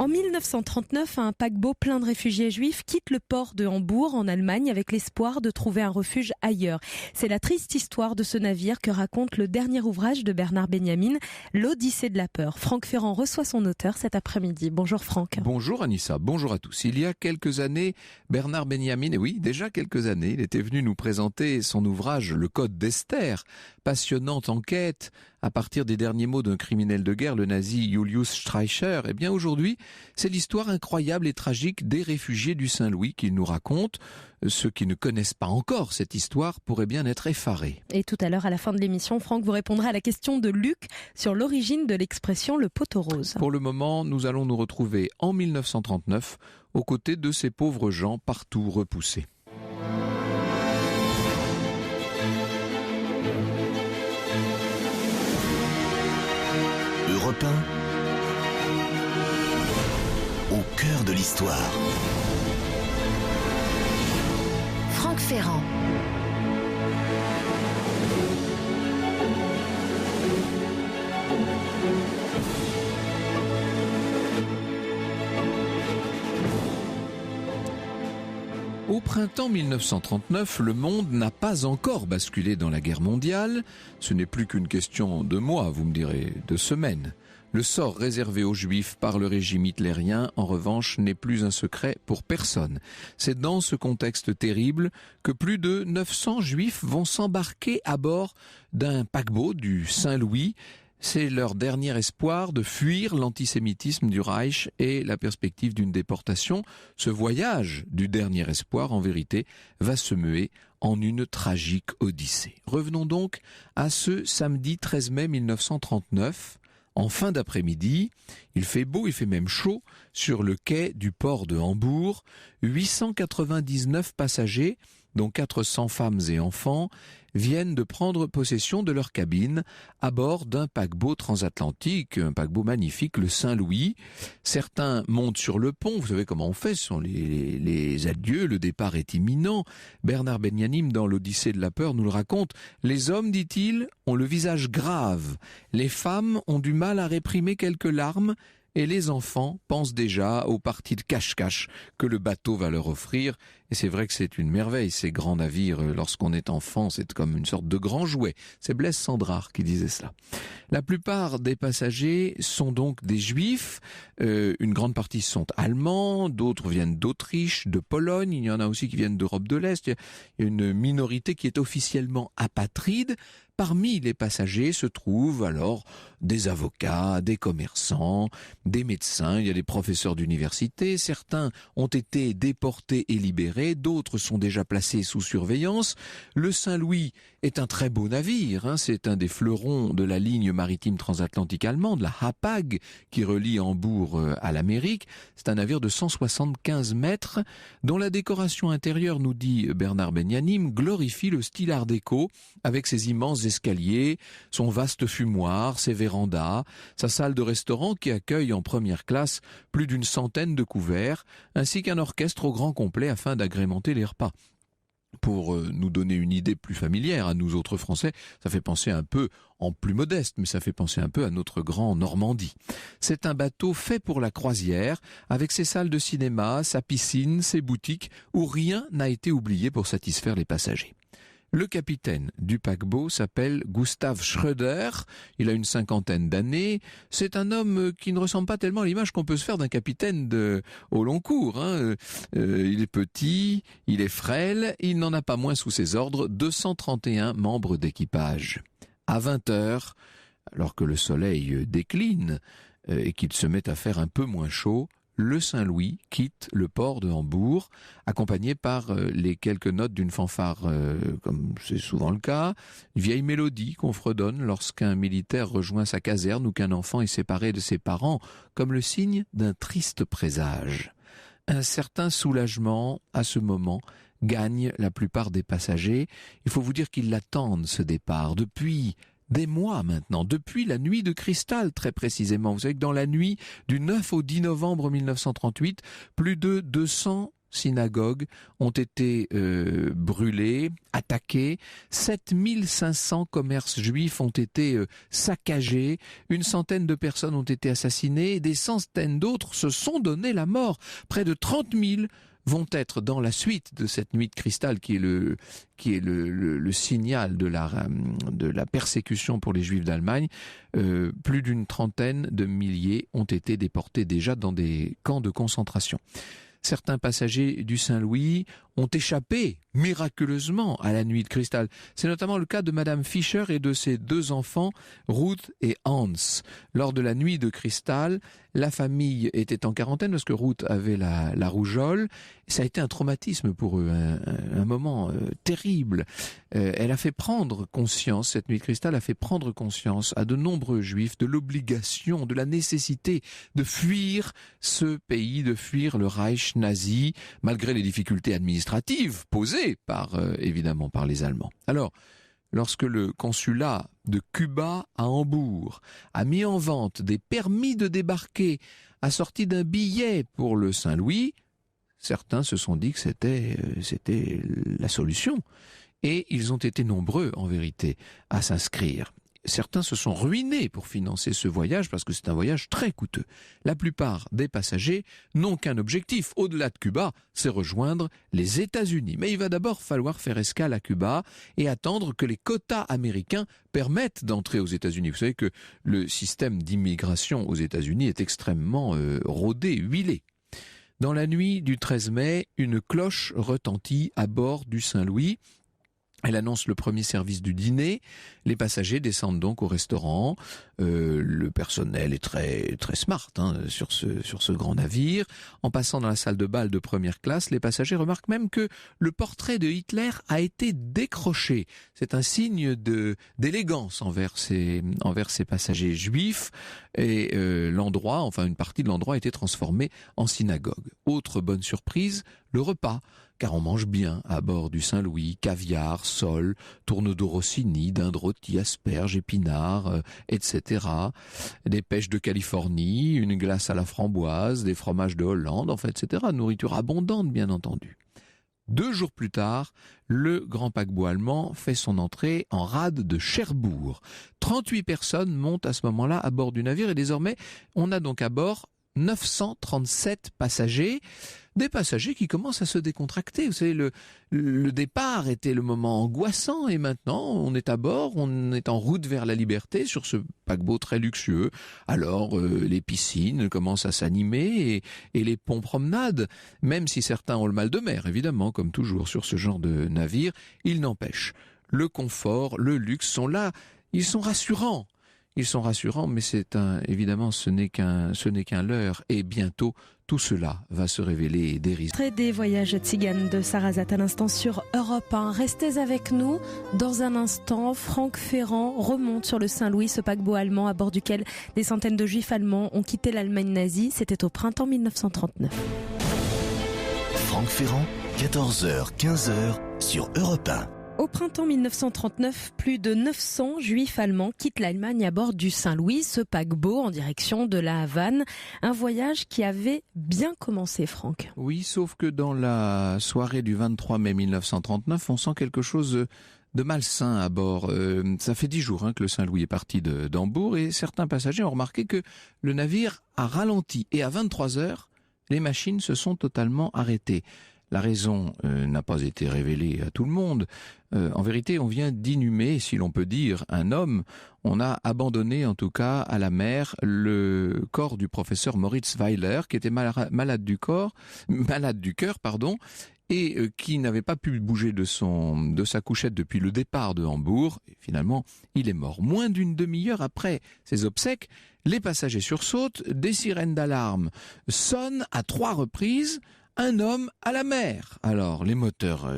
En 1939, un paquebot plein de réfugiés juifs quitte le port de Hambourg en Allemagne avec l'espoir de trouver un refuge ailleurs. C'est la triste histoire de ce navire que raconte le dernier ouvrage de Bernard Benjamin, L'Odyssée de la peur. Franck Ferrand reçoit son auteur cet après-midi. Bonjour Franck. Bonjour Anissa, bonjour à tous. Il y a quelques années, Bernard Benjamin, et oui, déjà quelques années, il était venu nous présenter son ouvrage Le Code d'Esther, passionnante enquête à partir des derniers mots d'un criminel de guerre, le nazi Julius Streicher. Eh bien aujourd'hui, c'est l'histoire incroyable et tragique des réfugiés du Saint-Louis qu'il nous raconte. Ceux qui ne connaissent pas encore cette histoire pourraient bien être effarés. Et tout à l'heure, à la fin de l'émission, Franck, vous répondrez à la question de Luc sur l'origine de l'expression le poteau rose. Pour le moment, nous allons nous retrouver en 1939 aux côtés de ces pauvres gens partout repoussés. Europe 1, au cœur de l'histoire. Franck Ferrand. Au printemps 1939, le monde n'a pas encore basculé dans la guerre mondiale. Ce n'est plus qu'une question de mois, vous me direz, de semaines. Le sort réservé aux Juifs par le régime hitlérien, en revanche, n'est plus un secret pour personne. C'est dans ce contexte terrible que plus de 900 Juifs vont s'embarquer à bord d'un paquebot du Saint-Louis. C'est leur dernier espoir de fuir l'antisémitisme du Reich et la perspective d'une déportation. Ce voyage du dernier espoir, en vérité, va se muer en une tragique odyssée. Revenons donc à ce samedi 13 mai 1939. En fin d'après-midi, il fait beau, il fait même chaud, sur le quai du port de Hambourg. 899 passagers, dont 400 femmes et enfants, viennent de prendre possession de leur cabine à bord d'un paquebot transatlantique, un paquebot magnifique, le Saint-Louis. Certains montent sur le pont, vous savez comment on fait, ce sont les adieux, le départ est imminent. Bernard Benjamin, dans l'Odyssée de la peur, nous le raconte. Les hommes, dit-il, ont le visage grave. Les femmes ont du mal à réprimer quelques larmes. Et les enfants pensent déjà aux parties de cache-cache que le bateau va leur offrir. Et c'est vrai que c'est une merveille, ces grands navires. Lorsqu'on est enfant, c'est comme une sorte de grand jouet. C'est Blaise Cendrars qui disait cela. La plupart des passagers sont donc des Juifs. Une grande partie sont allemands, d'autres viennent d'Autriche, de Pologne. Il y en a aussi qui viennent d'Europe de l'Est. Il y a une minorité qui est officiellement apatride. Parmi les passagers se trouvent alors des avocats, des commerçants, des médecins, il y a des professeurs d'université. Certains ont été déportés et libérés, d'autres sont déjà placés sous surveillance. Le Saint-Louis est un très beau navire, c'est un des fleurons de la ligne maritime transatlantique allemande, la Hapag, qui relie Hambourg à l'Amérique. C'est un navire de 175 mètres, dont la décoration intérieure, nous dit Bernard Benjamin, glorifie le style art déco, avec ses immenses escaliers, son vaste fumoir, ses vérandas, sa salle de restaurant qui accueille en première classe plus d'une centaine de couverts, ainsi qu'un orchestre au grand complet afin d'agrémenter les repas. Pour nous donner une idée plus familière à nous autres Français, ça fait penser un peu, en plus modeste, mais ça fait penser un peu à notre grand Normandie. C'est un bateau fait pour la croisière, avec ses salles de cinéma, sa piscine, ses boutiques, où rien n'a été oublié pour satisfaire les passagers. Le capitaine du paquebot s'appelle Gustav Schröder, il a une 50aine d'années, c'est un homme qui ne ressemble pas tellement à l'image qu'on peut se faire d'un capitaine au long cours. Il est petit, il est frêle, il n'en a pas moins sous ses ordres 231 membres d'équipage. À 20h, alors que le soleil décline et qu'il se met à faire un peu moins chaud, le Saint-Louis quitte le port de Hambourg, accompagné par les quelques notes d'une fanfare, comme c'est souvent le cas, une vieille mélodie qu'on fredonne lorsqu'un militaire rejoint sa caserne ou qu'un enfant est séparé de ses parents, comme le signe d'un triste présage. Un certain soulagement, à ce moment, gagne la plupart des passagers. Il faut vous dire qu'ils l'attendent, ce départ, depuis des mois maintenant, depuis la nuit de cristal très précisément. Vous savez que dans la nuit du 9 au 10 novembre 1938, plus de 200 synagogues ont été brûlées, attaquées, 7500 commerces juifs ont été saccagés, une centaine de personnes ont été assassinées, et des centaines d'autres se sont donné la mort. Près de 30 000 vont être dans la suite de cette nuit de cristal qui est le signal de la persécution pour les Juifs d'Allemagne. Plus d'une trentaine de milliers ont été déportés déjà dans des camps de concentration. Certains passagers du Saint-Louis ont échappé miraculeusement à la nuit de cristal. C'est notamment le cas de Madame Fischer et de ses 2 enfants, Ruth et Hans. Lors de la nuit de cristal, la famille était en quarantaine parce que Ruth avait la rougeole. Ça a été un traumatisme pour eux, un moment terrible. Elle a fait prendre conscience, cette nuit de cristal a fait prendre conscience à de nombreux Juifs de l'obligation, de la nécessité de fuir ce pays, de fuir le Reich nazi, malgré les difficultés administratives posées évidemment par les Allemands. Alors, lorsque le consulat de Cuba à Hambourg a mis en vente des permis de débarquer assortis d'un billet pour le Saint-Louis, certains se sont dit que c'était la solution. Et ils ont été nombreux, en vérité, à s'inscrire. Certains se sont ruinés pour financer ce voyage parce que c'est un voyage très coûteux. La plupart des passagers n'ont qu'un objectif, au-delà de Cuba, c'est rejoindre les États-Unis. Mais il va d'abord falloir faire escale à Cuba et attendre que les quotas américains permettent d'entrer aux États-Unis. Vous savez que le système d'immigration aux États-Unis est extrêmement rodé, huilé. Dans la nuit du 13 mai, une cloche retentit à bord du Saint-Louis. Elle annonce le premier service du dîner. Les passagers descendent donc au restaurant. Le personnel est très très smart sur ce grand navire. En passant dans la salle de bal de première classe, les passagers remarquent même que le portrait de Hitler a été décroché. C'est un signe d'élégance envers ces passagers juifs. Et une partie de l'endroit a été transformée en synagogue. Autre bonne surprise, le repas. Car on mange bien à bord du Saint-Louis, caviar, sole, tournedos Rossini, dinde rôtie, asperges, épinards, etc. Des pêches de Californie, une glace à la framboise, des fromages de Hollande, etc. Nourriture abondante, bien entendu. 2 jours plus tard, le grand paquebot allemand fait son entrée en rade de Cherbourg. 38 personnes montent à ce moment-là à bord du navire et désormais, on a donc à bord 937 passagers, des passagers qui commencent à se décontracter. Vous savez, le départ était le moment angoissant et maintenant on est à bord, on est en route vers la liberté sur ce paquebot très luxueux. Alors les piscines commencent à s'animer et les ponts promenades, même si certains ont le mal de mer, évidemment, comme toujours sur ce genre de navire, il n'empêche. Le confort, le luxe sont là, ils sont rassurants. Ils sont rassurants, mais évidemment, ce n'est qu'un leurre. Et bientôt, tout cela va se révéler dérisoire. Très des voyages tziganes de Sarrazat à l'instant sur Europe 1. Restez avec nous. Dans un instant, Franck Ferrand remonte sur le Saint-Louis, ce paquebot allemand à bord duquel des centaines de juifs allemands ont quitté l'Allemagne nazie. C'était au printemps 1939. Franck Ferrand, 14h, 15h sur Europe 1. Au printemps 1939, plus de 900 juifs allemands quittent l'Allemagne à bord du Saint-Louis, ce paquebot en direction de la Havane. Un voyage qui avait bien commencé, Franck. Oui, sauf que dans la soirée du 23 mai 1939, on sent quelque chose de malsain à bord. Ça fait 10 jours que le Saint-Louis est parti d'Hambourg et certains passagers ont remarqué que le navire a ralenti. Et à 23h, les machines se sont totalement arrêtées. La raison n'a pas été révélée à tout le monde. En vérité, on vient d'inhumer, si l'on peut dire, un homme. On a abandonné, en tout cas, à la mer, le corps du professeur Moritz Weiler, qui était malade du cœur, et qui n'avait pas pu bouger de sa couchette depuis le départ de Hambourg. Et finalement, il est mort. Moins d'une demi-heure après ses obsèques, les passagers sursautent, des sirènes d'alarme sonnent à 3 reprises. Un homme à la mer. Alors, les moteurs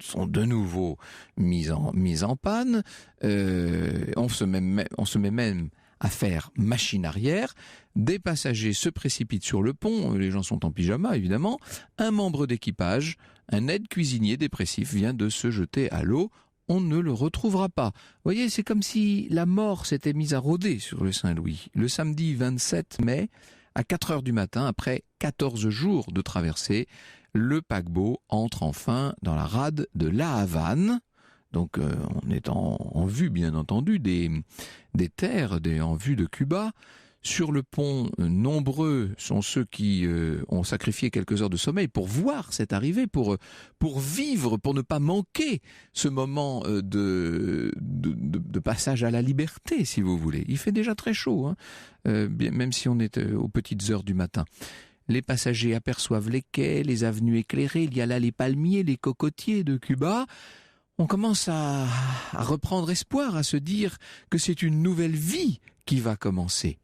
sont de nouveau mis en panne. On se met même à faire machine arrière. Des passagers se précipitent sur le pont. Les gens sont en pyjama, évidemment. Un membre d'équipage, un aide cuisinier dépressif, vient de se jeter à l'eau. On ne le retrouvera pas. Vous voyez, c'est comme si la mort s'était mise à rôder sur le Saint-Louis. Le samedi 27 mai, à 4h du matin, après 14 jours de traversée, le paquebot entre enfin dans la rade de La Havane. Donc on est en vue, bien entendu, des terres, en vue de Cuba. Sur le pont, nombreux sont ceux qui ont sacrifié quelques heures de sommeil pour voir cette arrivée, pour vivre, pour ne pas manquer ce moment de passage à la liberté, si vous voulez. Il fait déjà très chaud, hein, même si on est aux petites heures du matin. Les passagers aperçoivent les quais, les avenues éclairées, il y a là les palmiers, les cocotiers de Cuba. On commence à reprendre espoir, à se dire que c'est une nouvelle vie qui va commencer.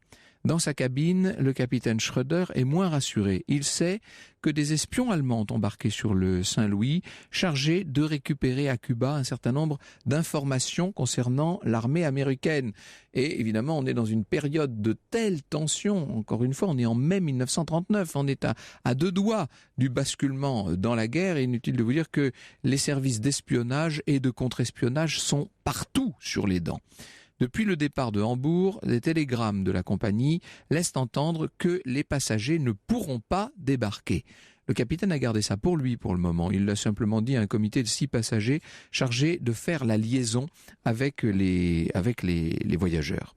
Dans sa cabine, le capitaine Schröder est moins rassuré. Il sait que des espions allemands ont embarqué sur le Saint-Louis, chargés de récupérer à Cuba un certain nombre d'informations concernant l'armée américaine. Et évidemment, on est dans une période de telle tension. Encore une fois, on est en mai 1939. On est à deux doigts du basculement dans la guerre. Et inutile de vous dire que les services d'espionnage et de contre-espionnage sont partout sur les dents. Depuis le départ de Hambourg, les télégrammes de la compagnie laissent entendre que les passagers ne pourront pas débarquer. Le capitaine a gardé ça pour lui pour le moment. Il l'a simplement dit à un comité de 6 passagers chargés de faire la liaison avec les voyageurs.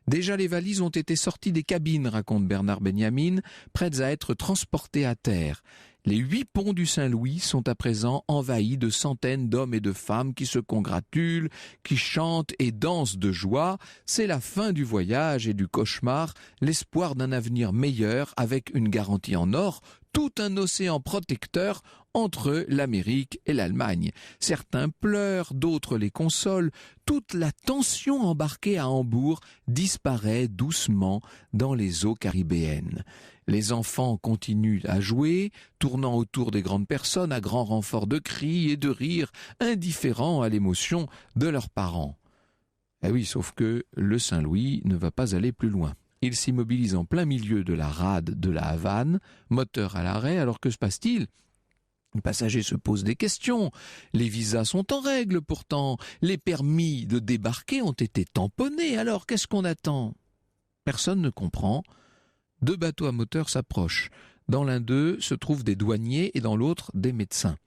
Déjà les valises ont été sorties des cabines, raconte Bernard Benjamin, prêtes à être transportées à terre. Les 8 ponts du Saint-Louis sont à présent envahis de centaines d'hommes et de femmes qui se congratulent, qui chantent et dansent de joie. C'est la fin du voyage et du cauchemar, l'espoir d'un avenir meilleur avec une garantie en or, tout un océan protecteur entre l'Amérique et l'Allemagne. Certains pleurent, d'autres les consolent. Toute la tension embarquée à Hambourg disparaît doucement dans les eaux caribéennes. Les enfants continuent à jouer, tournant autour des grandes personnes à grand renfort de cris et de rires, indifférents à l'émotion de leurs parents. Eh oui, sauf que le Saint-Louis ne va pas aller plus loin. Il s'immobilise en plein milieu de la rade de La Havane, moteur à l'arrêt, alors que se passe-t-il ? Les passagers se posent des questions. Les visas sont en règle pourtant. Les permis de débarquer ont été tamponnés. Alors qu'est-ce qu'on attend ? Personne ne comprend. 2 bateaux à moteur s'approchent. Dans l'un d'eux se trouvent des douaniers et dans l'autre des médecins.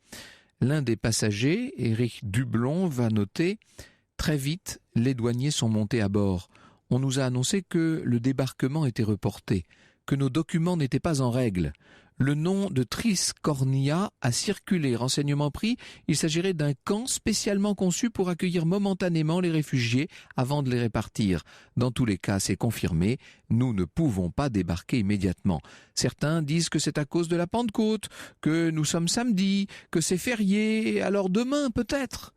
L'un des passagers, Éric Dublon, va noter « Très vite, les douaniers sont montés à bord. On nous a annoncé que le débarquement était reporté, que nos documents n'étaient pas en règle. Le nom de Triscornia a circulé. Renseignement pris, il s'agirait d'un camp spécialement conçu pour accueillir momentanément les réfugiés avant de les répartir. Dans tous les cas, c'est confirmé, nous ne pouvons pas débarquer immédiatement. Certains disent que c'est à cause de la Pentecôte, que nous sommes samedi, que c'est férié, alors demain peut-être. »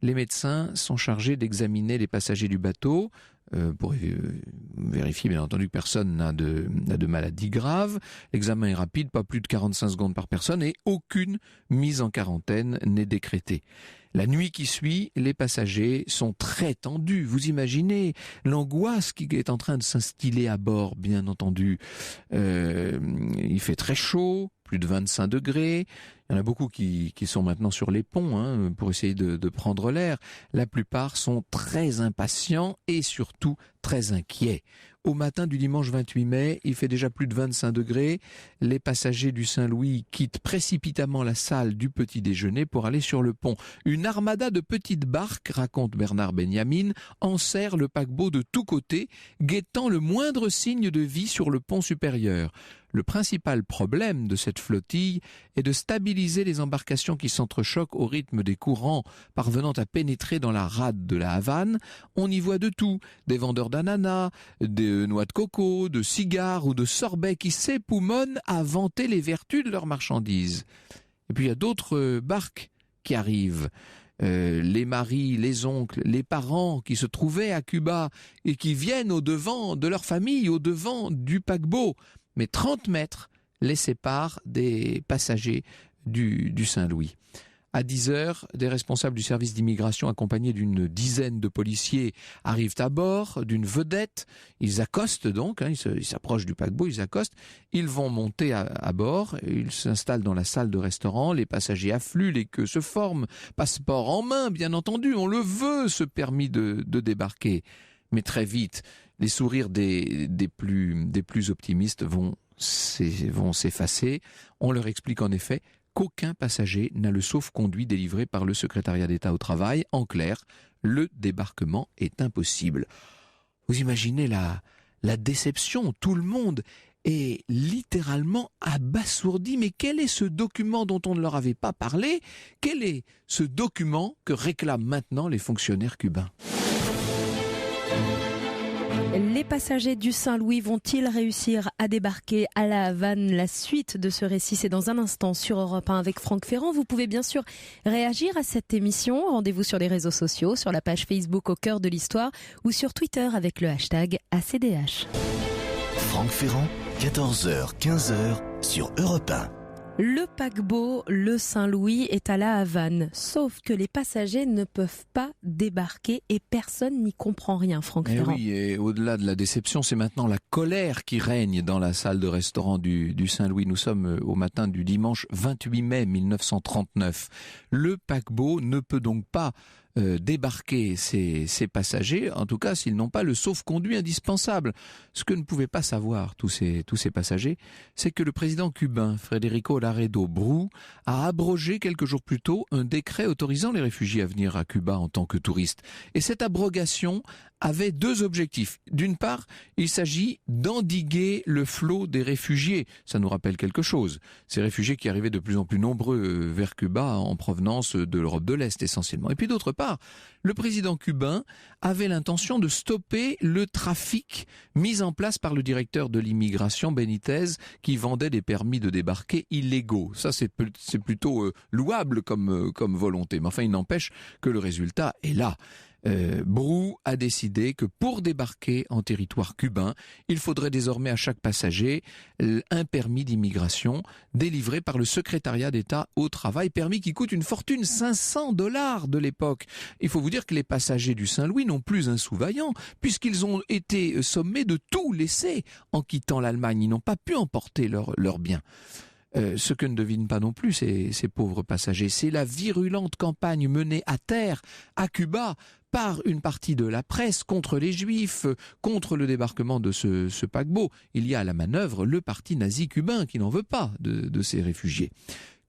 Les médecins sont chargés d'examiner les passagers du bateau pour vérifier bien entendu que personne n'a de maladie grave. L'examen est rapide, pas plus de 45 secondes par personne et aucune mise en quarantaine n'est décrétée. La nuit qui suit, les passagers sont très tendus. Vous imaginez l'angoisse qui est en train de s'instiller à bord, bien entendu. Il fait très chaud, plus de 25 degrés. Il y en a beaucoup qui sont maintenant sur les ponts pour essayer de prendre l'air. La plupart sont très impatients et surtout très inquiets. Au matin du dimanche 28 mai, il fait déjà plus de 25 degrés. Les passagers du Saint-Louis quittent précipitamment la salle du petit déjeuner pour aller sur le pont. Une armada de petites barques, raconte Bernard Benjamin, enserre le paquebot de tous côtés, guettant le moindre signe de vie sur le pont supérieur. Le principal problème de cette flottille est de stabiliser les embarcations qui s'entrechoquent au rythme des courants parvenant à pénétrer dans la rade de La Havane. On y voit de tout, des vendeurs d'ananas, de noix de coco, de cigares ou de sorbets qui s'époumonnent à vanter les vertus de leurs marchandises. Et puis il y a d'autres barques qui arrivent. Les maris, les oncles, les parents qui se trouvaient à Cuba et qui viennent au-devant de leur famille, au-devant du paquebot. Mais 30 mètres les séparent des passagers du Saint-Louis. À 10 heures, des responsables du service d'immigration accompagnés d'une dizaine de policiers arrivent à bord d'une vedette. Ils accostent donc, ils s'approchent du paquebot, ils accostent. Ils vont monter à bord, ils s'installent dans la salle de restaurant, les passagers affluent, les queues se forment, passeport en main, bien entendu, on le veut, ce permis de débarquer. Mais très vite, les sourires des plus optimistes vont s'effacer. On leur explique en effet qu'aucun passager n'a le sauf-conduit délivré par le secrétariat d'État au travail. En clair, le débarquement est impossible. Vous imaginez la déception, tout le monde est littéralement abasourdi. Mais quel est ce document dont on ne leur avait pas parlé? Quel est ce document que réclament maintenant les fonctionnaires cubains? Les passagers du Saint-Louis vont-ils réussir à débarquer à La Havane? La suite de ce récit, c'est dans un instant sur Europe 1 avec Franck Ferrand. Vous pouvez bien sûr réagir à cette émission. Rendez-vous sur les réseaux sociaux, sur la page Facebook Au cœur de l'histoire ou sur Twitter avec le hashtag ACDH. Franck Ferrand, 14h, 15h sur Europe 1. Le paquebot, le Saint-Louis, est à La Havane. Sauf que les passagers ne peuvent pas débarquer et personne n'y comprend rien, Franck Ferrand. Oui, et au-delà de la déception, c'est maintenant la colère qui règne dans la salle de restaurant du Saint-Louis. Nous sommes au matin du dimanche 28 mai 1939. Le paquebot ne peut donc pas débarquer ces passagers, en tout cas s'ils n'ont pas le sauf-conduit indispensable. Ce que ne pouvaient pas savoir tous ces passagers, c'est que le président cubain Federico Laredo Bru a abrogé quelques jours plus tôt un décret autorisant les réfugiés à venir à Cuba en tant que touristes. Et cette abrogation avait deux objectifs. D'une part, il s'agit d'endiguer le flot des réfugiés. Ça nous rappelle quelque chose. Ces réfugiés qui arrivaient de plus en plus nombreux vers Cuba en provenance de l'Europe de l'Est essentiellement. Et puis d'autre part, le président cubain avait l'intention de stopper le trafic mis en place par le directeur de l'immigration Benitez qui vendait des permis de débarquer illégaux. Ça c'est plutôt louable comme volonté. Mais enfin il n'empêche que le résultat est là. Bru a décidé que pour débarquer en territoire cubain, il faudrait désormais à chaque passager un permis d'immigration délivré par le secrétariat d'État au travail, permis qui coûte une fortune, $500 de l'époque. Il faut vous dire que les passagers du Saint-Louis n'ont plus un sou vaillant, puisqu'ils ont été sommés de tout laisser en quittant l'Allemagne. Ils n'ont pas pu emporter leurs biens. Ce que ne devinent pas non plus ces pauvres passagers, c'est la virulente campagne menée à terre, à Cuba, par une partie de la presse contre les Juifs, contre le débarquement de ce paquebot. Il y a à la manœuvre le parti nazi cubain qui n'en veut pas de ces réfugiés.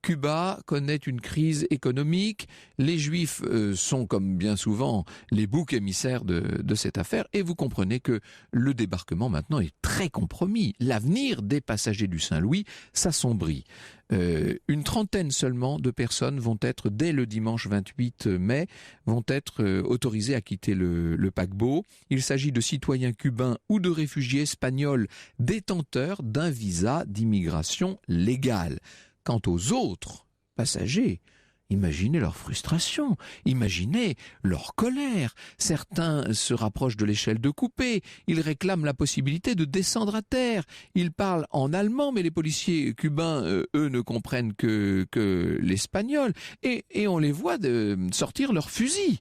Cuba connaît une crise économique. Les Juifs sont, comme bien souvent, les boucs émissaires de cette affaire. Et vous comprenez que le débarquement maintenant est très compromis. L'avenir des passagers du Saint-Louis s'assombrit. Une trentaine seulement de personnes vont être, dès le dimanche 28 mai, vont être autorisées à quitter le paquebot. Il s'agit de citoyens cubains ou de réfugiés espagnols détenteurs d'un visa d'immigration légale. Quant aux autres passagers, imaginez leur frustration, imaginez leur colère. Certains se rapprochent de l'échelle de coupé, ils réclament la possibilité de descendre à terre. Ils parlent en allemand, mais les policiers cubains, eux, ne comprennent que l'espagnol. Et on les voit sortir leurs fusils.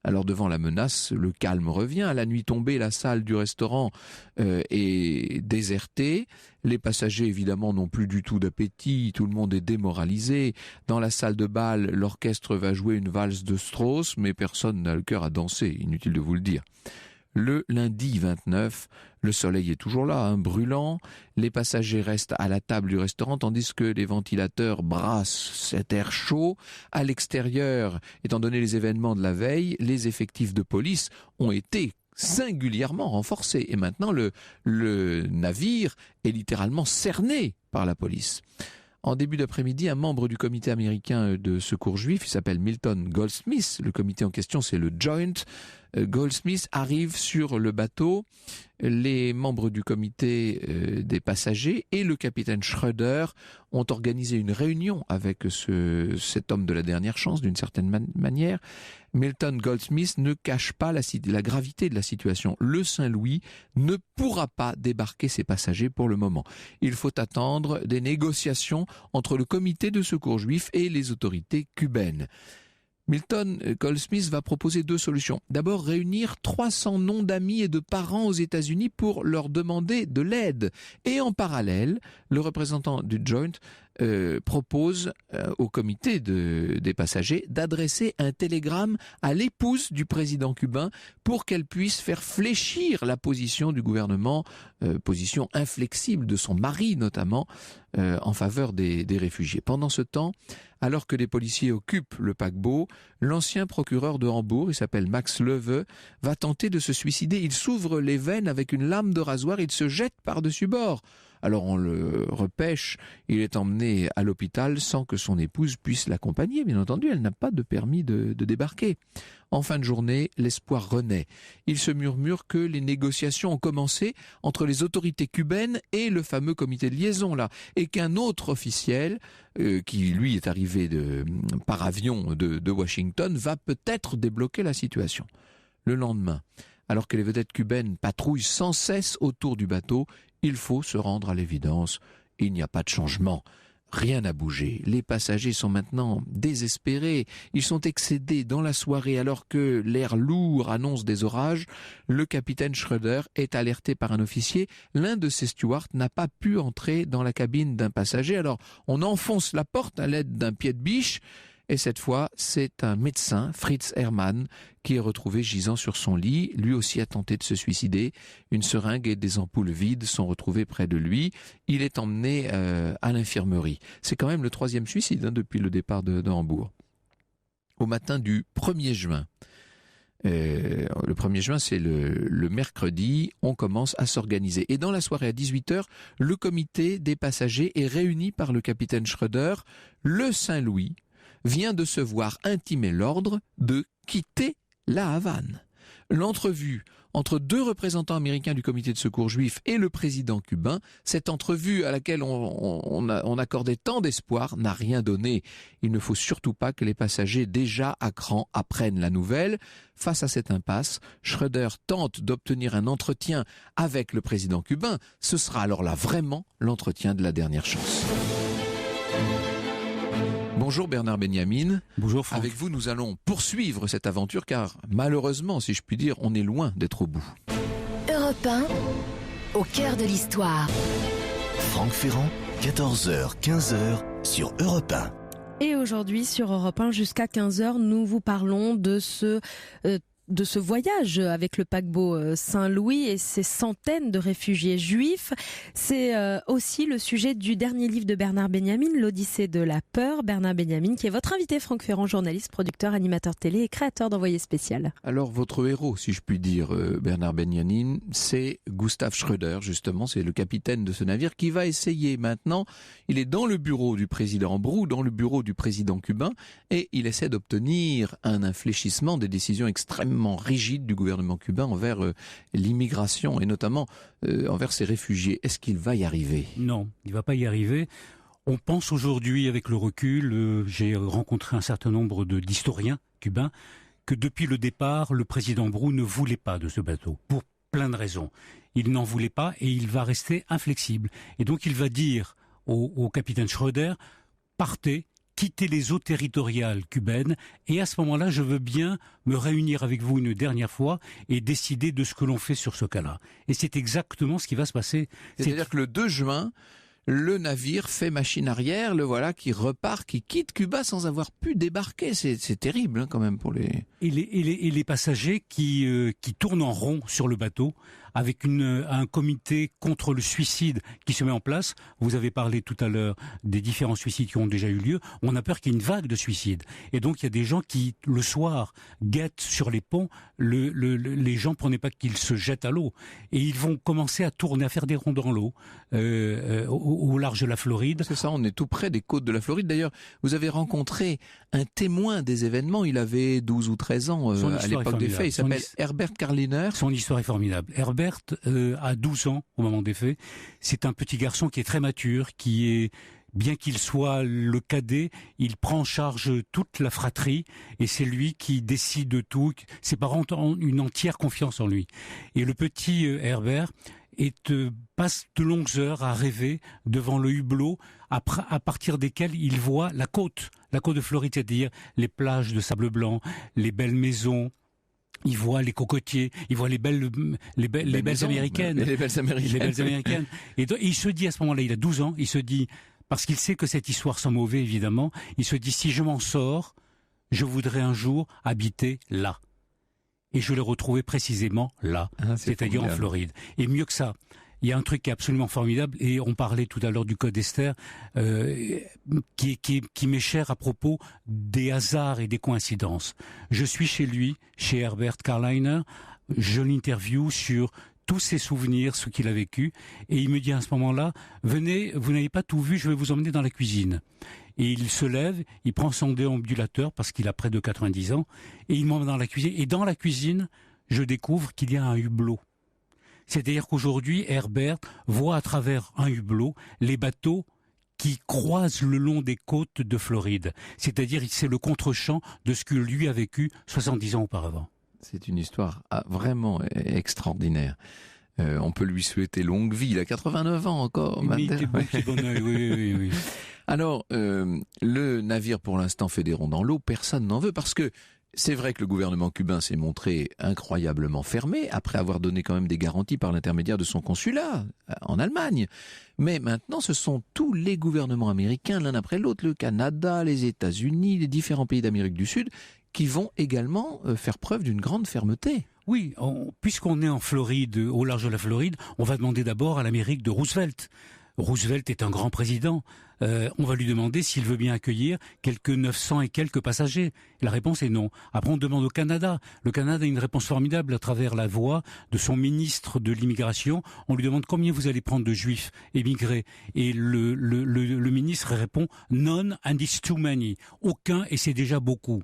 Alors devant la menace, le calme revient. À la nuit tombée, la salle du restaurant est désertée. Les passagers, évidemment, n'ont plus du tout d'appétit. Tout le monde est démoralisé. Dans la salle de bal, l'orchestre va jouer une valse de Strauss, mais personne n'a le cœur à danser. Inutile de vous le dire. Le lundi 29, le soleil est toujours là, brûlant. Les passagers restent à la table du restaurant tandis que les ventilateurs brassent cet air chaud. À l'extérieur, étant donné les événements de la veille, les effectifs de police ont été singulièrement renforcés. Et maintenant, le navire est littéralement cerné par la police. En début d'après-midi, un membre du comité américain de secours juif, il s'appelle Milton Goldsmith, le comité en question c'est le Joint, Goldsmith arrive sur le bateau, les membres du comité des passagers et le capitaine Schroeder ont organisé une réunion avec cet homme de la dernière chance d'une certaine manière. Milton Goldsmith ne cache pas la gravité de la situation. Le Saint-Louis ne pourra pas débarquer ses passagers pour le moment. Il faut attendre des négociations entre le comité de secours juif et les autorités cubaines. Milton Goldsmith va proposer deux solutions. D'abord, réunir 300 noms d'amis et de parents aux États-Unis pour leur demander de l'aide. Et en parallèle, le représentant du Joint propose au comité des passagers d'adresser un télégramme à l'épouse du président cubain pour qu'elle puisse faire fléchir la position du gouvernement, position inflexible de son mari notamment, en faveur des réfugiés. Pendant ce temps, alors que les policiers occupent le paquebot, l'ancien procureur de Hambourg, il s'appelle Max Leveux, va tenter de se suicider. Il s'ouvre les veines avec une lame de rasoir, il se jette par-dessus bord. Alors on le repêche, il est emmené à l'hôpital sans que son épouse puisse l'accompagner. Bien entendu, elle n'a pas de permis de débarquer. En fin de journée, l'espoir renaît. Il se murmure que les négociations ont commencé entre les autorités cubaines et le fameux comité de liaison là, et qu'un autre officiel, qui lui est arrivé par avion de Washington, va peut-être débloquer la situation. Le lendemain, alors que les vedettes cubaines patrouillent sans cesse autour du bateau, il faut se rendre à l'évidence, il n'y a pas de changement. Rien n'a bougé. Les passagers sont maintenant désespérés. Ils sont excédés dans la soirée alors que l'air lourd annonce des orages. Le capitaine Schröder est alerté par un officier. L'un de ses stewards n'a pas pu entrer dans la cabine d'un passager. Alors on enfonce la porte à l'aide d'un pied de biche. Et cette fois, c'est un médecin, Fritz Hermann, qui est retrouvé gisant sur son lit. Lui aussi a tenté de se suicider. Une seringue et des ampoules vides sont retrouvées près de lui. Il est emmené à l'infirmerie. C'est quand même le 3e suicide depuis le départ de Hambourg. Au matin du 1er juin, le 1er juin, c'est le mercredi, on commence à s'organiser. Et dans la soirée à 18h, le comité des passagers est réuni par le capitaine Schröder. Le Saint-Louis vient de se voir intimer l'ordre de quitter la Havane. L'entrevue entre 2 représentants américains du comité de secours juif et le président cubain, cette entrevue à laquelle on accordait tant d'espoir, n'a rien donné. Il ne faut surtout pas que les passagers déjà à cran apprennent la nouvelle. Face à cette impasse, Schröder tente d'obtenir un entretien avec le président cubain. Ce sera alors là vraiment l'entretien de la dernière chance. Bonjour Bernard Benjamin. Bonjour Franck. Avec vous, nous allons poursuivre cette aventure car malheureusement, si je puis dire, on est loin d'être au bout. Europe 1, au cœur de l'histoire. Franck Ferrand, 14h, 15h sur Europe 1. Et aujourd'hui, sur Europe 1, jusqu'à 15h, nous vous parlons de ce voyage avec le paquebot Saint-Louis et ses centaines de réfugiés juifs. C'est aussi le sujet du dernier livre de Bernard Benjamin, l'Odyssée de la peur. Bernard Benjamin, qui est votre invité, Franck Ferrand, journaliste, producteur, animateur télé et créateur d'Envoyé spécial. Alors, votre héros, si je puis dire, Bernard Benjamin, c'est Gustav Schröder, justement, c'est le capitaine de ce navire qui va essayer maintenant, il est dans le bureau du président Brou, dans le bureau du président cubain, et il essaie d'obtenir un infléchissement des décisions extrêmement rigide du gouvernement cubain envers l'immigration et notamment envers ses réfugiés. Est-ce qu'il va y arriver ? Non, il ne va pas y arriver. On pense aujourd'hui, avec le recul, j'ai rencontré un certain nombre d'historiens cubains, que depuis le départ, le président Brou ne voulait pas de ce bateau, pour plein de raisons. Il n'en voulait pas et il va rester inflexible. Et donc il va dire au capitaine Schröder, partez, quitter les eaux territoriales cubaines et à ce moment-là, je veux bien me réunir avec vous une dernière fois et décider de ce que l'on fait sur ce cas-là. Et c'est exactement ce qui va se passer. C'est-à-dire que le 2 juin, le navire fait machine arrière, le voilà qui repart, qui quitte Cuba sans avoir pu débarquer. C'est terrible quand même pour les... Et les passagers qui tournent en rond sur le bateau avec un comité contre le suicide qui se met en place. Vous avez parlé tout à l'heure des différents suicides qui ont déjà eu lieu. On a peur qu'il y ait une vague de suicides. Et donc il y a des gens qui, le soir, guettent sur les ponts les gens pour ne pas qu'ils se jettent à l'eau. Et ils vont commencer à tourner, à faire des ronds dans l'eau au large de la Floride. C'est ça, on est tout près des côtes de la Floride. D'ailleurs, vous avez rencontré un témoin des événements. Il avait 12 ou 13 ans à l'époque des faits. Il s'appelle Herbert Karliner. Son histoire est formidable. Herbert a 12 ans au moment des faits. C'est un petit garçon qui est très mature, qui est, bien qu'il soit le cadet, il prend en charge toute la fratrie et c'est lui qui décide de tout. Ses parents ont une entière confiance en lui. Et le petit Herbert passe de longues heures à rêver devant le hublot à partir desquels il voit la côte de Floride, c'est-à-dire les plages de sable blanc, les belles maisons. Il voit les cocotiers, il voit les belles américaines. Les belles américaines. Et il se dit à ce moment-là, il a 12 ans, il se dit, parce qu'il sait que cette histoire sent mauvais, évidemment. Il se dit, si je m'en sors, je voudrais un jour habiter là. Et je l'ai retrouvé précisément là, c'est-à-dire en Floride. Et mieux que ça, il y a un truc qui est absolument formidable, et on parlait tout à l'heure du code Esther, qui m'est cher à propos des hasards et des coïncidences. Je suis chez lui, chez Herbert Karliner, je l'interviewe sur tous ses souvenirs, ce qu'il a vécu, et il me dit à ce moment-là, venez, vous n'avez pas tout vu, je vais vous emmener dans la cuisine. Et il se lève, il prend son déambulateur, parce qu'il a près de 90 ans, et il m'emmène dans la cuisine. Et dans la cuisine, je découvre qu'il y a un hublot. C'est-à-dire qu'aujourd'hui, Herbert voit à travers un hublot les bateaux qui croisent le long des côtes de Floride. C'est-à-dire, c'est le contre-champ de ce que lui a vécu 70 ans auparavant. C'est une histoire vraiment extraordinaire. On peut lui souhaiter longue vie. Il a 89 ans encore. Oui. Alors, le navire, pour l'instant, fait des ronds dans l'eau. Personne n'en veut parce que c'est vrai que le gouvernement cubain s'est montré incroyablement fermé après avoir donné quand même des garanties par l'intermédiaire de son consulat en Allemagne. Mais maintenant, ce sont tous les gouvernements américains, l'un après l'autre, le Canada, les États-Unis, les différents pays d'Amérique du Sud, qui vont également faire preuve d'une grande fermeté. Oui, puisqu'on est en Floride, au large de la Floride, on va demander d'abord à l'Amérique de Roosevelt. Roosevelt est un grand président. On va lui demander s'il veut bien accueillir quelques 900 et quelques passagers. La réponse est non. Après, on demande au Canada. Le Canada a une réponse formidable à travers la voix de son ministre de l'immigration. On lui demande combien vous allez prendre de juifs émigrés. Et le ministre répond « None and it's too many ». Aucun et c'est déjà beaucoup.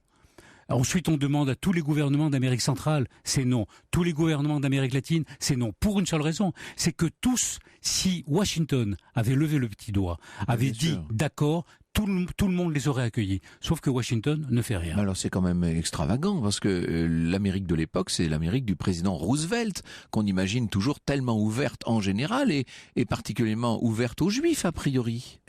Ensuite, on demande à tous les gouvernements d'Amérique centrale, c'est non. Tous les gouvernements d'Amérique latine, c'est non. Pour une seule raison, c'est que tous, si Washington avait levé le petit doigt, avait dit d'accord, tout le monde les aurait accueillis. Sauf que Washington ne fait rien. Alors c'est quand même extravagant, parce que l'Amérique de l'époque, c'est l'Amérique du président Roosevelt, qu'on imagine toujours tellement ouverte en général, et particulièrement ouverte aux Juifs, a priori.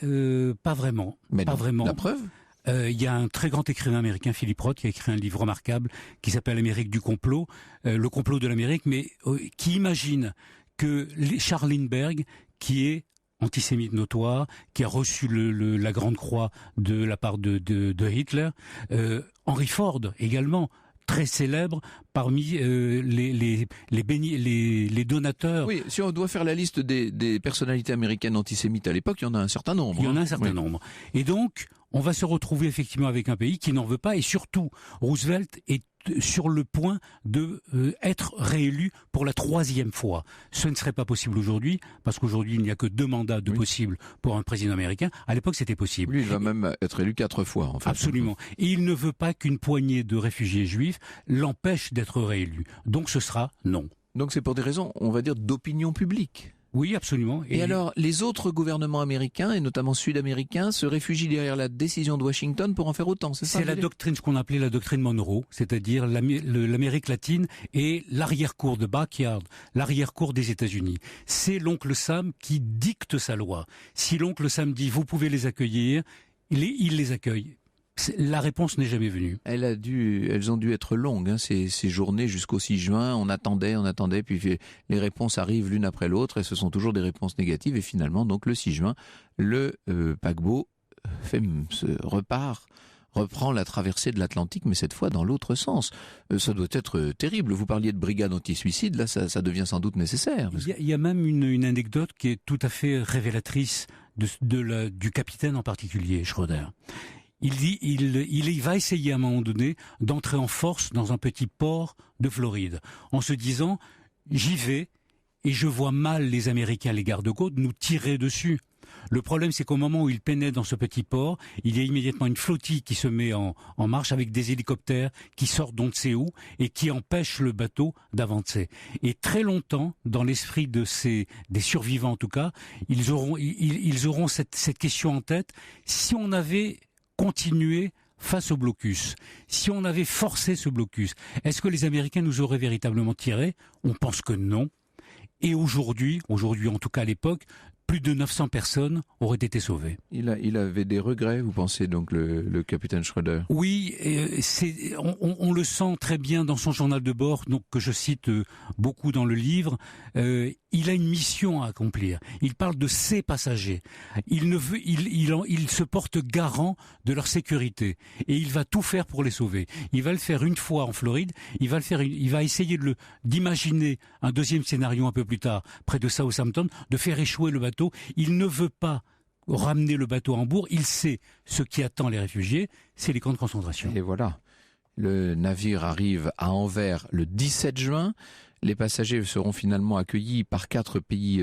Pas vraiment. Mais pas non, vraiment. La preuve ? Il y a un très grand écrivain américain, Philip Roth, qui a écrit un livre remarquable qui s'appelle L'Amérique du complot, le complot de l'Amérique, mais qui imagine que Charles Lindbergh, qui est antisémite notoire, qui a reçu la Grande Croix de la part de Hitler, Henry Ford également, très célèbre parmi les donateurs. Oui, si on doit faire la liste des personnalités américaines antisémites à l'époque, il y en a un certain nombre. Il y en a un certain nombre. Et donc, on va se retrouver effectivement avec un pays qui n'en veut pas, et surtout, Roosevelt est sur le point de être réélu pour la 3e fois. Ce ne serait pas possible aujourd'hui, parce qu'aujourd'hui il n'y a que 2 mandats de possible pour un président américain. À l'époque c'était possible. Lui il va même être élu 4 fois en fait. Absolument. Et il ne veut pas qu'une poignée de réfugiés juifs l'empêche d'être réélu. Donc ce sera non. Donc c'est pour des raisons, on va dire, d'opinion publique. Oui, absolument. Et alors, les autres gouvernements américains, et notamment sud-américains, se réfugient derrière la décision de Washington pour en faire autant, c'est ça? C'est la doctrine, ce qu'on appelait la doctrine Monroe, c'est-à-dire l'Amérique latine et l'arrière-cour de backyard, l'arrière-cour des États-Unis. C'est l'oncle Sam qui dicte sa loi. Si l'oncle Sam dit « vous pouvez les accueillir », il les accueille. La réponse n'est jamais venue. Elles ont dû être longues, hein, ces journées jusqu'au 6 juin. On attendait, puis les réponses arrivent l'une après l'autre, et ce sont toujours des réponses négatives. Et finalement, donc le 6 juin, le paquebot reprend la traversée de l'Atlantique, mais cette fois dans l'autre sens. Ça doit être terrible. Vous parliez de brigade anti-suicide, là ça devient sans doute nécessaire. Il y a même une anecdote qui est tout à fait révélatrice du capitaine en particulier, Schroeder. Il va essayer à un moment donné d'entrer en force dans un petit port de Floride, en se disant « j'y vais et je vois mal les Américains, les gardes-côtes, nous tirer dessus ». Le problème, c'est qu'au moment où il pénètre dans ce petit port, il y a immédiatement une flottille qui se met en marche avec des hélicoptères qui sortent d'on ne sait où et qui empêchent le bateau d'avancer. Et très longtemps, dans l'esprit des survivants en tout cas, ils auront cette question en tête. Si on avait continué face au blocus, si on avait forcé ce blocus, est-ce que les Américains nous auraient véritablement tiré? On pense que non. Et aujourd'hui en tout cas à l'époque, plus de 900 personnes auraient été sauvées. Il avait des regrets, vous pensez, donc le capitaine Schröder? Oui, on le sent très bien dans son journal de bord, donc, que je cite beaucoup dans le livre. Il a une mission à accomplir. Il parle de ses passagers. Il se porte garant de leur sécurité et il va tout faire pour les sauver. Il va le faire une fois en Floride. Il va essayer d'imaginer un deuxième scénario un peu plus tard, près de Southampton, de faire échouer le bateau. Il ne veut pas ramener le bateau à Hambourg. Il sait ce qui attend les réfugiés, c'est les camps de concentration. Et voilà. Le navire arrive à Anvers le 17 juin. Les passagers seront finalement accueillis par 4 pays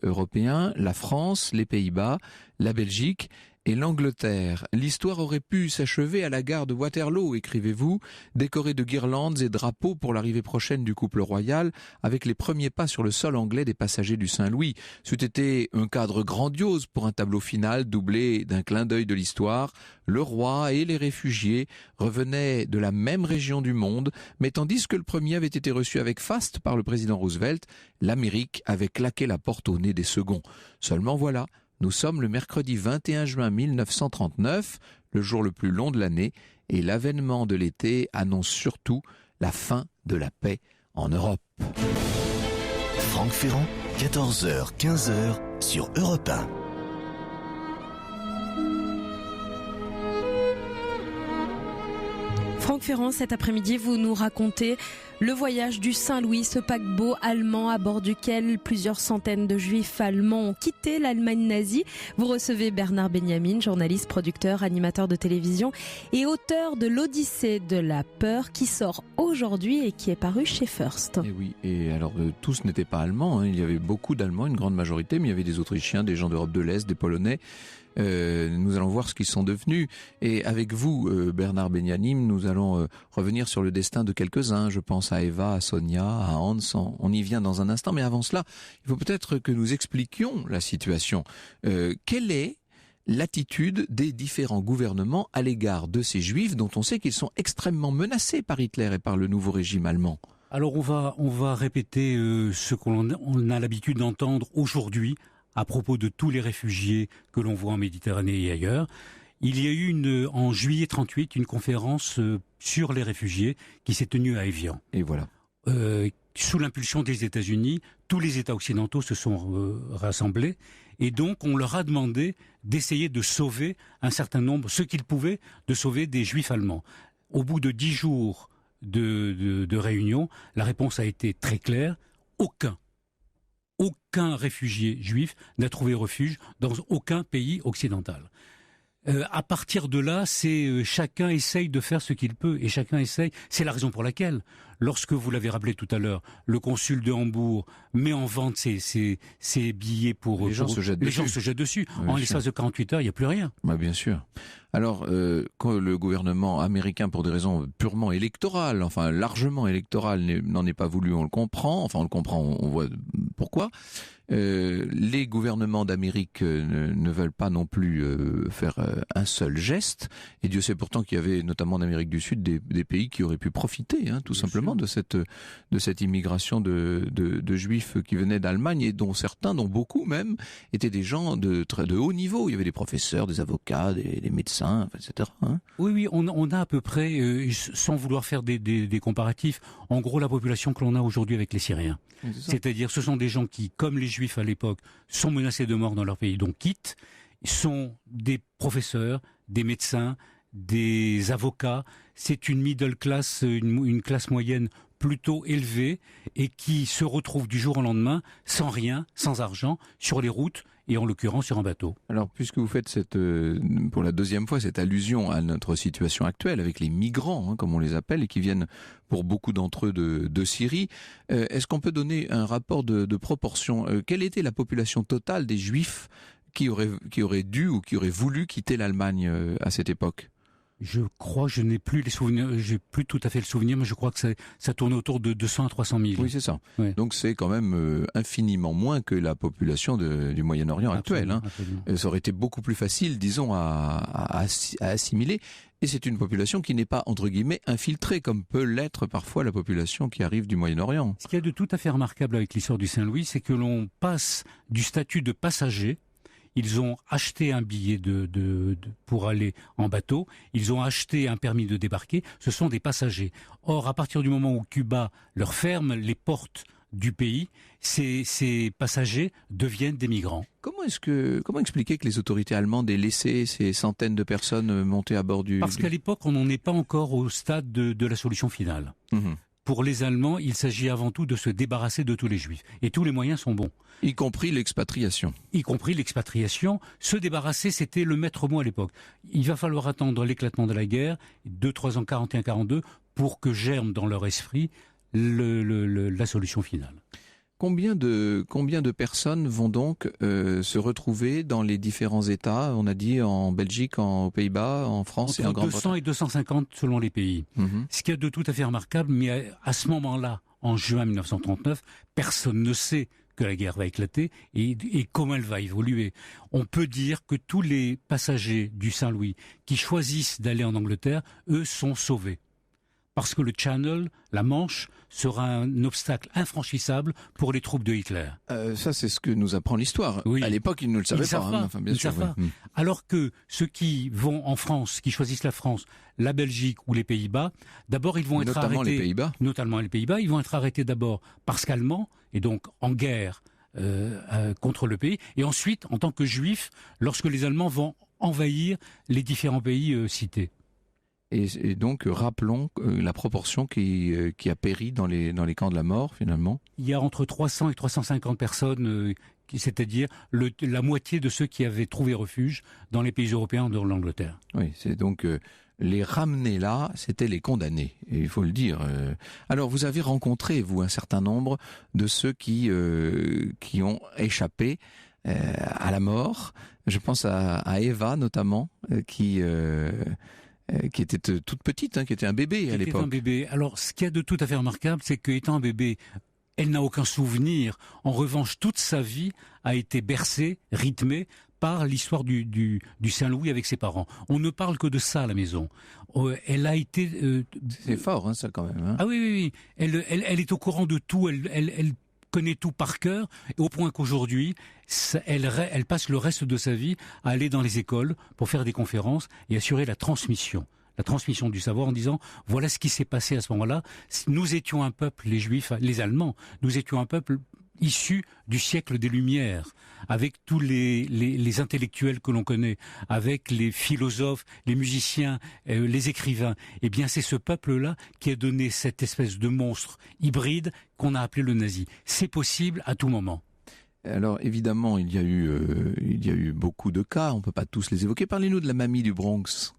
européens, la France, les Pays-Bas, la Belgique et l'Angleterre. L'histoire aurait pu s'achever à la gare de Waterloo, écrivez-vous, décorée de guirlandes et drapeaux pour l'arrivée prochaine du couple royal, avec les premiers pas sur le sol anglais des passagers du Saint-Louis. C'eût été un cadre grandiose pour un tableau final doublé d'un clin d'œil de l'histoire. Le roi et les réfugiés revenaient de la même région du monde, mais tandis que le premier avait été reçu avec faste par le président Roosevelt, l'Amérique avait claqué la porte au nez des seconds. Seulement voilà, nous sommes le mercredi 21 juin 1939, le jour le plus long de l'année, et l'avènement de l'été annonce surtout la fin de la paix en Europe. Franck Ferrand, 14h, 15h sur Europe 1. Franck Ferrand, cet après-midi, vous nous racontez le voyage du Saint-Louis, ce paquebot allemand à bord duquel plusieurs centaines de juifs allemands ont quitté l'Allemagne nazie. Vous recevez Bernard Benjamin, journaliste, producteur, animateur de télévision et auteur de l'Odyssée de la peur qui sort aujourd'hui et qui est paru chez First. Et oui, et alors tous n'étaient pas allemands, il y avait beaucoup d'Allemands, une grande majorité, mais il y avait des Autrichiens, des gens d'Europe de l'Est, des Polonais. Nous allons voir ce qu'ils sont devenus. Et avec vous, Bernard Benjamin, nous allons revenir sur le destin de quelques-uns. Je pense à Eva, à Sonia, à Hans. On y vient dans un instant. Mais avant cela, il faut peut-être que nous expliquions la situation. Quelle est l'attitude des différents gouvernements à l'égard de ces Juifs dont on sait qu'ils sont extrêmement menacés par Hitler et par le nouveau régime allemand? Alors on va répéter ce qu'on a l'habitude d'entendre aujourd'hui à propos de tous les réfugiés que l'on voit en Méditerranée et ailleurs. Il y a eu en juillet 1938 une conférence sur les réfugiés qui s'est tenue à Évian. Et voilà. Sous l'impulsion des États-Unis, tous les États occidentaux se sont rassemblés et donc on leur a demandé d'essayer de sauver un certain nombre, ce qu'ils pouvaient, de sauver des Juifs allemands. Au bout de 10 jours de réunion, la réponse a été très claire, aucun réfugié juif n'a trouvé refuge dans aucun pays occidental. À partir de là, chacun essaye de faire ce qu'il peut et chacun essaye. C'est la raison pour laquelle, lorsque vous l'avez rappelé tout à l'heure, le consul de Hambourg met en vente ses billets pour... Les gens se jettent dessus. En l'espace de 48 heures, il n'y a plus rien. Bah, bien sûr. Alors, quand le gouvernement américain, pour des raisons purement électorales, enfin largement électorales, n'en est pas voulu, on le comprend, on voit pourquoi. Les gouvernements d'Amérique ne veulent pas non plus faire un seul geste, et Dieu sait pourtant qu'il y avait notamment en Amérique du Sud des pays qui auraient pu profiter, tout simplement de cette immigration de juifs qui venaient d'Allemagne et dont beaucoup même, étaient des gens de haut niveau. Il y avait des professeurs, des avocats, des médecins, etc. Oui, on a à peu près, sans vouloir faire des comparatifs, en gros la population que l'on a aujourd'hui avec les Syriens. C'est-à-dire ce sont des gens qui, comme les Juifs à l'époque, sont menacés de mort dans leur pays, donc quittent, sont des professeurs, des médecins, des avocats. C'est une middle class, une classe moyenne plutôt élevée et qui se retrouve du jour au lendemain sans rien, sans argent, sur les routes et en l'occurrence sur un bateau. Alors puisque vous faites pour la deuxième fois cette allusion à notre situation actuelle avec les migrants, comme on les appelle, et qui viennent pour beaucoup d'entre eux de Syrie, est-ce qu'on peut donner un rapport de proportion? Quelle était la population totale des Juifs qui auraient dû ou qui auraient voulu quitter l'Allemagne à cette époque? Je crois, je n'ai plus les souvenirs, j'ai plus tout à fait le souvenir, mais je crois que ça tourne autour de 200 à 300 000. Oui, c'est ça. Ouais. Donc c'est quand même infiniment moins que la population du Moyen-Orient actuel. Hein. Ça aurait été beaucoup plus facile, disons, à assimiler. Et c'est une population qui n'est pas, entre guillemets, infiltrée, comme peut l'être parfois la population qui arrive du Moyen-Orient. Ce qu'il y a de tout à fait remarquable avec l'histoire du Saint-Louis, c'est que l'on passe du statut de passager. Ils ont acheté un billet pour aller en bateau. Ils ont acheté un permis de débarquer. Ce sont des passagers. Or, à partir du moment où Cuba leur ferme les portes du pays, ces passagers deviennent des migrants. Comment expliquer que les autorités allemandes aient laissé ces centaines de personnes monter à bord du... Parce qu'à l'époque, on n'en est pas encore au stade de la solution finale. Mmh. Pour les Allemands, il s'agit avant tout de se débarrasser de tous les Juifs. Et tous les moyens sont bons. Y compris l'expatriation. Y compris l'expatriation. Se débarrasser, c'était le maître mot à l'époque. Il va falloir attendre l'éclatement de la guerre, 2-3 ans, 41-42, pour que germe dans leur esprit la solution finale. Combien de personnes vont donc se retrouver dans les différents États? On a dit en Belgique, aux Pays-Bas, en France et en Grande-Bretagne. 200 et 250 selon les pays. Mmh. Ce qu'il y a de tout à fait remarquable, mais à ce moment-là, en juin 1939, personne ne sait que la guerre va éclater et comment elle va évoluer. On peut dire que tous les passagers du Saint-Louis qui choisissent d'aller en Angleterre, eux, sont sauvés. Parce que le Channel, la Manche, sera un obstacle infranchissable pour les troupes de Hitler. Ça, c'est ce que nous apprend l'histoire. Oui. À l'époque, ils ne le savaient pas. Hein. Enfin, bien Ils sûr, savent pas. oui. Alors que ceux qui vont en France, qui choisissent la France, la Belgique ou les Pays-Bas, d'abord ils vont être Notamment arrêtés. les Pays-Bas. Notamment les Pays-Bas. Ils vont être arrêtés d'abord parce qu'Allemands, et donc en guerre contre le pays. Et ensuite, en tant que Juifs, lorsque les Allemands vont envahir les différents pays cités. Et donc, rappelons la proportion qui a péri dans les camps de la mort, finalement. Il y a entre 300 et 350 personnes, c'est-à-dire la moitié de ceux qui avaient trouvé refuge dans les pays européens dehors de l'Angleterre. Oui, c'est donc les ramener là, c'était les condamner, et il faut le dire. Alors, vous avez rencontré, vous, un certain nombre de ceux qui ont échappé à la mort. Je pense à Eva, notamment, qui était toute petite, qui était un bébé à l'époque. Était un bébé. Alors, ce qu'il y a de tout à fait remarquable, c'est qu'étant un bébé, elle n'a aucun souvenir. En revanche, toute sa vie a été bercée, rythmée par l'histoire du Saint-Louis avec ses parents. On ne parle que de ça à la maison. Elle a été... C'est fort, ça, quand même. Hein. Ah oui. Elle est au courant de tout. Elle connaît tout par cœur, au point qu'aujourd'hui, elle passe le reste de sa vie à aller dans les écoles pour faire des conférences et assurer la transmission du savoir en disant voilà ce qui s'est passé à ce moment-là. Nous étions un peuple, les Juifs, les Allemands, nous étions un peuple issu du siècle des Lumières, avec tous les intellectuels que l'on connaît, avec les philosophes, les musiciens, les écrivains. Eh bien, c'est ce peuple-là qui a donné cette espèce de monstre hybride qu'on a appelé le nazi. C'est possible à tout moment. Alors évidemment, il y a eu beaucoup de cas, on ne peut pas tous les évoquer. Parlez-nous de la mamie du Bronx.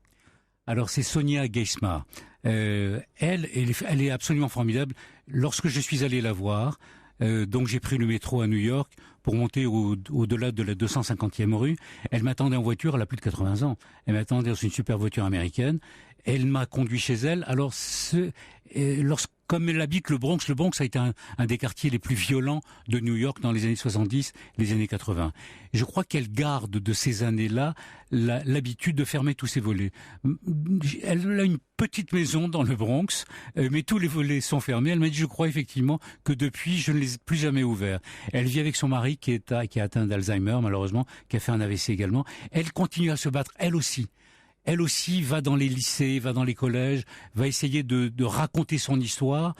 Alors c'est Sonia Geismar. Elle est absolument formidable. Lorsque je suis allé la voir, donc j'ai pris le métro à New York pour monter au-delà de la 250e rue. Elle m'attendait en voiture, elle a plus de 80 ans. Elle m'attendait dans une super voiture américaine. Elle m'a conduit chez elle. Alors, comme elle habite le Bronx a été un des quartiers les plus violents de New York dans les années 70, les années 80. Je crois qu'elle garde de ces années-là l'habitude de fermer tous ses volets. Elle a une petite maison dans le Bronx, mais tous les volets sont fermés. Elle m'a dit, je crois effectivement que depuis, je ne les ai plus jamais ouverts. Elle vit avec son mari qui est atteint d'Alzheimer, malheureusement, qui a fait un AVC également. Elle continue à se battre, elle aussi. Elle aussi va dans les lycées, va dans les collèges, va essayer de raconter son histoire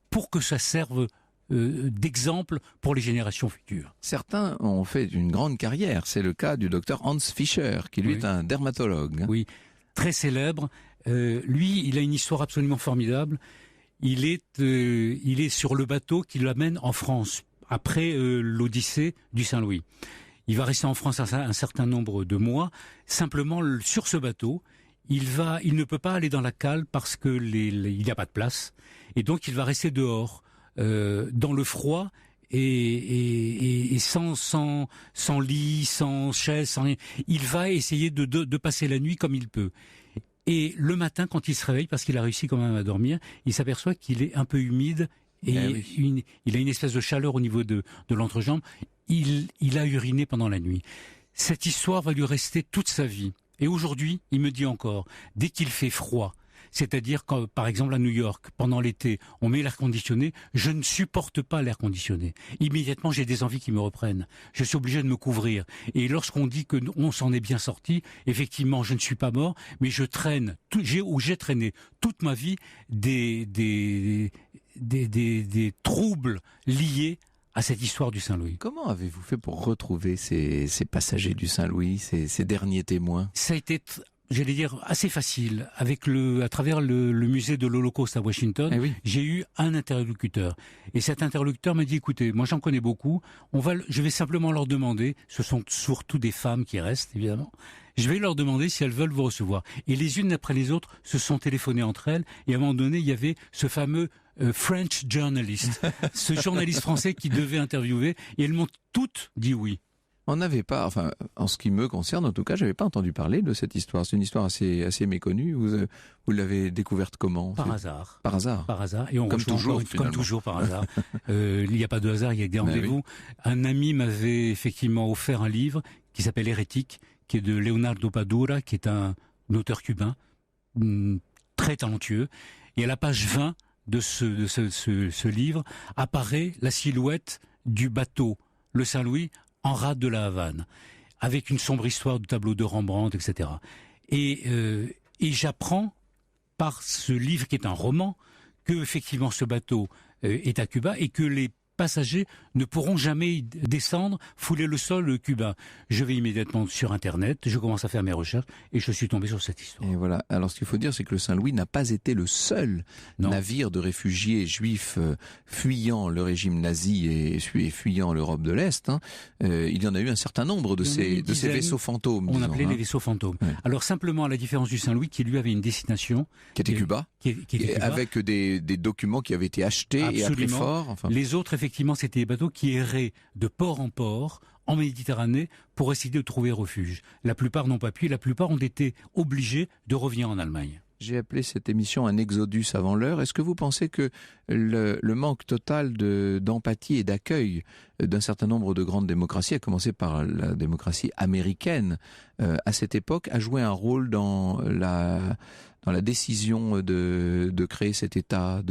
pour que ça serve d'exemple pour les générations futures. Certains ont fait une grande carrière. C'est le cas du docteur Hans Fischer, qui lui est un dermatologue. Oui, très célèbre. Lui, il a une histoire absolument formidable. Il est sur le bateau qui l'amène en France, après l'Odyssée du Saint-Louis. Il va rester en France un certain nombre de mois. Simplement, sur ce bateau, il ne peut pas aller dans la cale parce que il n'y a pas de place. Et donc, il va rester dehors, dans le froid et sans lit, sans chaise, sans rien. Il va essayer de passer la nuit comme il peut. Et le matin, quand il se réveille, parce qu'il a réussi quand même à dormir, il s'aperçoit qu'il est un peu humide et il a une espèce de chaleur au niveau de l'entrejambe. Il a uriné pendant la nuit. Cette histoire va lui rester toute sa vie. Et aujourd'hui, il me dit encore, dès qu'il fait froid, c'est-à-dire quand, par exemple à New York, pendant l'été, on met l'air conditionné, je ne supporte pas l'air conditionné. Immédiatement, j'ai des envies qui me reprennent. Je suis obligé de me couvrir. Et lorsqu'on dit qu'on s'en est bien sorti, effectivement, je ne suis pas mort, mais j'ai traîné toute ma vie des troubles liés à cette histoire du Saint-Louis. Comment avez-vous fait pour retrouver ces passagers du Saint-Louis, ces derniers témoins? Ça a été, j'allais dire, assez facile. À travers le musée de l'Holocauste à Washington, j'ai eu un interlocuteur. Et cet interlocuteur m'a dit, écoutez, moi j'en connais beaucoup, je vais simplement leur demander, ce sont surtout des femmes qui restent, évidemment, je vais leur demander si elles veulent vous recevoir. Et les unes après les autres se sont téléphonées entre elles, et à un moment donné, il y avait ce fameux French journalist, ce journaliste français qui devait interviewer, et elles m'ont toutes dit oui. On n'avait pas, enfin, en ce qui me concerne, en tout cas, j'avais pas entendu parler de cette histoire. C'est une histoire assez méconnue. Vous l'avez découverte comment? Par hasard. Par hasard. Par hasard. Et on comme toujours, comme toujours par hasard. Il n'y a pas de hasard, il y a des rendez-vous. Oui. Un ami m'avait effectivement offert un livre qui s'appelle Hérétique, qui est de Leonardo Padura, qui est un auteur cubain très talentueux. Et à la page 20 de ce livre apparaît la silhouette du bateau, le Saint-Louis, en rade de la Havane, avec une sombre histoire de tableau de Rembrandt, etc. Et j'apprends par ce livre qui est un roman que effectivement ce bateau est à Cuba et que les passagers ne pourront jamais descendre, fouler le sol cubain. Je vais immédiatement sur Internet, je commence à faire mes recherches et je suis tombé sur cette histoire. Et voilà. Alors ce qu'il faut dire, c'est que le Saint-Louis n'a pas été le seul navire de réfugiés juifs fuyant le régime nazi et fuyant l'Europe de l'Est. Hein. Il y en a eu un certain nombre de ces vaisseaux fantômes. On appelait les vaisseaux fantômes. Ouais. Alors simplement, à la différence du Saint-Louis, qui lui avait une destination... Qui était Cuba. Qui était Cuba. Avec des documents qui avaient été achetés. Absolument. Et à prix fort. Enfin. Les autres, effectivement, c'était des bateaux qui erraient de port en port en Méditerranée pour essayer de trouver refuge. La plupart n'ont pas pu, la plupart ont été obligés de revenir en Allemagne. J'ai appelé cette émission un exodus avant l'heure. Est-ce que vous pensez que le manque total d'empathie et d'accueil d'un certain nombre de grandes démocraties, à commencer par la démocratie américaine, à cette époque, a joué un rôle dans la décision de créer cet État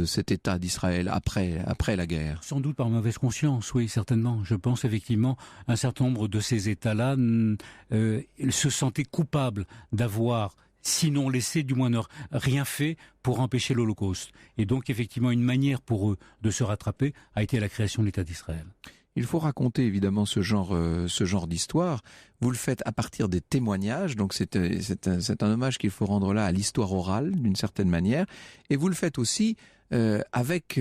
d'Israël après la guerre? Sans doute par mauvaise conscience, oui, certainement. Je pense effectivement un certain nombre de ces États-là se sentaient coupables d'avoir, sinon laissé, du moins rien fait pour empêcher l'Holocauste. Et donc effectivement une manière pour eux de se rattraper a été la création de l'État d'Israël. Il faut raconter évidemment ce genre d'histoire. Vous le faites à partir des témoignages, donc c'est un hommage qu'il faut rendre là à l'histoire orale d'une certaine manière. Et vous le faites aussi avec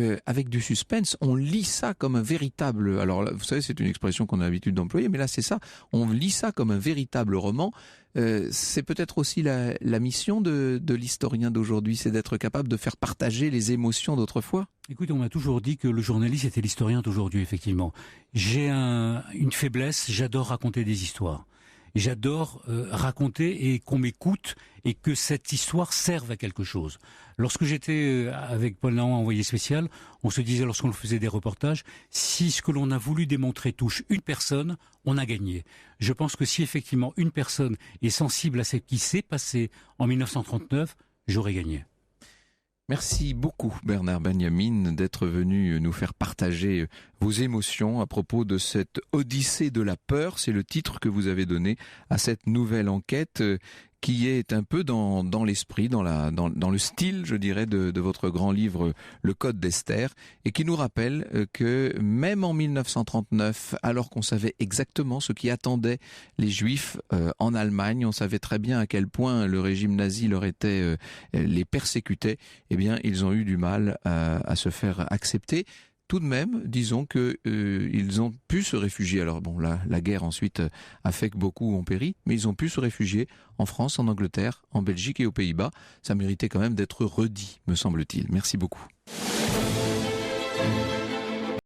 du suspense. On lit ça comme un véritable... Alors là, vous savez, c'est une expression qu'on a l'habitude d'employer, mais là c'est ça. On lit ça comme un véritable roman. C'est peut-être aussi la mission de l'historien d'aujourd'hui, c'est d'être capable de faire partager les émotions d'autrefois. Écoute, on m'a toujours dit que le journaliste était l'historien d'aujourd'hui, effectivement. J'ai une faiblesse, j'adore raconter des histoires. J'adore raconter et qu'on m'écoute et que cette histoire serve à quelque chose. Lorsque j'étais avec Paul Nahan, envoyé spécial, on se disait lorsqu'on faisait des reportages, si ce que l'on a voulu démontrer touche une personne, on a gagné. Je pense que si effectivement une personne est sensible à ce qui s'est passé en 1939, j'aurais gagné. Merci beaucoup Bernard Benjamin d'être venu nous faire partager vos émotions à propos de cette Odyssée de la peur. C'est le titre que vous avez donné à cette nouvelle enquête qui est un peu dans l'esprit, dans le style, je dirais, de votre grand livre Le Code d'Esther, et qui nous rappelle que même en 1939, alors qu'on savait exactement ce qui attendait les Juifs en Allemagne, on savait très bien à quel point le régime nazi les persécutait, eh bien ils ont eu du mal à se faire accepter. Tout de même, disons que ils ont pu se réfugier. Alors bon, la guerre ensuite a fait que beaucoup ont péri, mais ils ont pu se réfugier en France, en Angleterre, en Belgique et aux Pays-Bas. Ça méritait quand même d'être redit, me semble-t-il. Merci beaucoup.